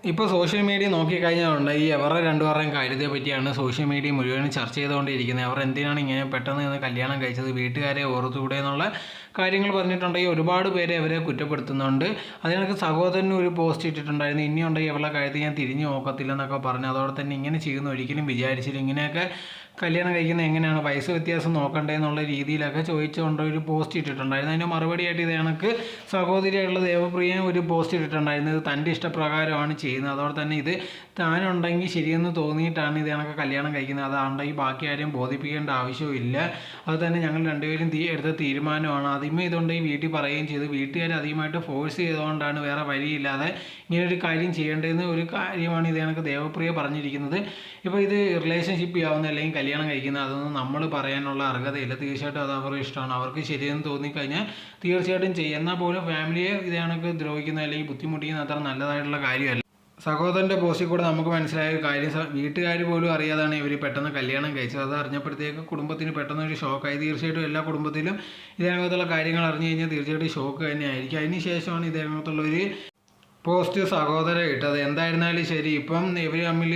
ഇപ്പോൾ social media നോക്കിക്കഴിഞ്ഞാലുണ്ട് ഈ അവരുടെ രണ്ടുപേരുടെയും കാര്യത്തെ പറ്റിയാണ് സോഷ്യൽ മീഡിയ മുഴുവനും ചർച്ച ചെയ്തുകൊണ്ടിരിക്കുന്നത്. അവർ എന്തിനാണ് ഇങ്ങനെ പെട്ടെന്ന് നിന്ന് കല്യാണം കഴിച്ചത്, വീട്ടുകാരെ ഓർത്തുകൂടെ എന്നുള്ള കാര്യങ്ങൾ പറഞ്ഞിട്ടുണ്ടെങ്കിൽ ഒരുപാട് പേരെ അവരെ കുറ്റപ്പെടുത്തുന്നുണ്ട്. അതിനൊക്കെ സഹോദരനും ഒരു പോസ്റ്റ് ഇട്ടിട്ടുണ്ടായിരുന്നു, ഇനിയുണ്ടെങ്കിൽ അവളുടെ കാര്യത്തിൽ ഞാൻ തിരിഞ്ഞു നോക്കത്തില്ലെന്നൊക്കെ പറഞ്ഞു. അതോടെ തന്നെ ഇങ്ങനെ ചെയ്യുന്ന ഒരിക്കലും വിചാരിച്ചില്ല. ഇങ്ങനെയൊക്കെ കല്യാണം കഴിക്കുന്നത് എങ്ങനെയാണ്, വയസ്സ് വ്യത്യാസം നോക്കണ്ടേ എന്നുള്ള രീതിയിലൊക്കെ ചോദിച്ചുകൊണ്ട് ഒരു പോസ്റ്റ് ഇട്ടിട്ടുണ്ടായിരുന്നു. അതിന് മറുപടിയായിട്ട് ഇത് കണക്ക് സഹോദരിയായിട്ടുള്ള ദേവപ്രിയ ഒരു പോസ്റ്റ് ഇട്ടിട്ടുണ്ടായിരുന്നു. ഇത് തൻ്റെ ഇഷ്ടപ്രകാരമാണ് ചെയ്യുന്നത്, അതോടെ തന്നെ ഇത് താനുണ്ടെങ്കിൽ ശരിയെന്ന് തോന്നിയിട്ടാണ് ഇത് കണക്ക് കല്യാണം കഴിക്കുന്നത്, അതാണെങ്കിൽ ബാക്കി ആരെയും ബോധിപ്പിക്കേണ്ട ആവശ്യമില്ല. അത് തന്നെ ഞങ്ങൾ രണ്ടുപേരും എടുത്ത തീരുമാനമാണ്. ആദ്യമേ ഇതുണ്ടെങ്കിൽ വീട്ടിൽ പറയുകയും ചെയ്തു. വീട്ടുകാർ അധികമായിട്ട് ഫോഴ്സ് ചെയ്തുകൊണ്ടാണ്, വേറെ വഴിയില്ലാതെ ഇങ്ങനൊരു കാര്യം ചെയ്യേണ്ടതെന്ന് ഒരു കാര്യമാണ് ഇത് കണക്ക് ദേവപ്രിയ പറഞ്ഞിരിക്കുന്നത്. ഇപ്പോൾ ഇത് റിലേഷൻഷിപ്പ് ആവുന്ന അല്ലെങ്കിൽ കല്യാണം കഴിക്കുന്നത് അതൊന്നും നമ്മൾ പറയാനുള്ള അർഹതയില്ല. തീർച്ചയായിട്ടും അത് അവരുടെ ഇഷ്ടമാണ്. അവർക്ക് ശരിയെന്ന് തോന്നിക്കഴിഞ്ഞാൽ തീർച്ചയായിട്ടും ചെയ്യും. എന്നാൽ പോലും ഫാമിലിയെ ഇത് കണക്ക് ദ്രോഹിക്കുന്ന അല്ലെങ്കിൽ ബുദ്ധിമുട്ടിക്കുന്ന അത്ര നല്ലതായിട്ടുള്ള കാര്യമല്ല. സഹോദരൻ്റെ പോസ്റ്റിൽ കൂടെ നമുക്ക് മനസ്സിലായ ഒരു കാര്യം, വീട്ടുകാർ പോലും അറിയാതാണ് ഇവർ പെട്ടെന്ന് കല്യാണം കഴിച്ചത്. അത് അറിഞ്ഞപ്പോഴത്തേക്ക് കുടുംബത്തിന് പെട്ടെന്ന് ഒരു ഷോക്കായി. തീർച്ചയായിട്ടും എല്ലാ കുടുംബത്തിലും ഇതിനകത്തുള്ള കാര്യങ്ങൾ അറിഞ്ഞു കഴിഞ്ഞാൽ തീർച്ചയായിട്ടും ഷോക്ക് തന്നെയായിരിക്കും. അതിന് ശേഷമാണ് ഇതിനകത്തുള്ളൊരു പോസ്റ്റ് സഹോദരൻ ഇട്ടത്. എന്തായിരുന്നാലും ശരി, ഇപ്പം ഇവർ തമ്മിൽ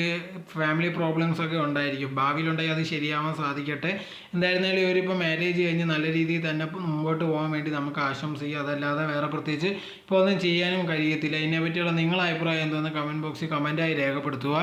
ഫാമിലി പ്രോബ്ലംസ് ഒക്കെ ഉണ്ടായിരിക്കും, ഭാവിയിലുണ്ടെങ്കിൽ അത് ശരിയാവാൻ സാധിക്കട്ടെ. എന്തായിരുന്നാലും ഇവരിപ്പോൾ മാരേജ് കഴിഞ്ഞ് നല്ല രീതിയിൽ തന്നെ മുമ്പോട്ട് പോകാൻ വേണ്ടി നമുക്ക് ആശംസിക്കുക. അതല്ലാതെ വേറെ പ്രത്യേകിച്ച് ഇപ്പോൾ ഒന്നും ചെയ്യാനും കഴിയത്തില്ല. ഇതിനെപ്പറ്റിയുള്ള നിങ്ങളുടെ അഭിപ്രായം എന്തോന്ന് കമൻറ്റ് ബോക്സിൽ കമൻറ്റായി രേഖപ്പെടുത്തുക.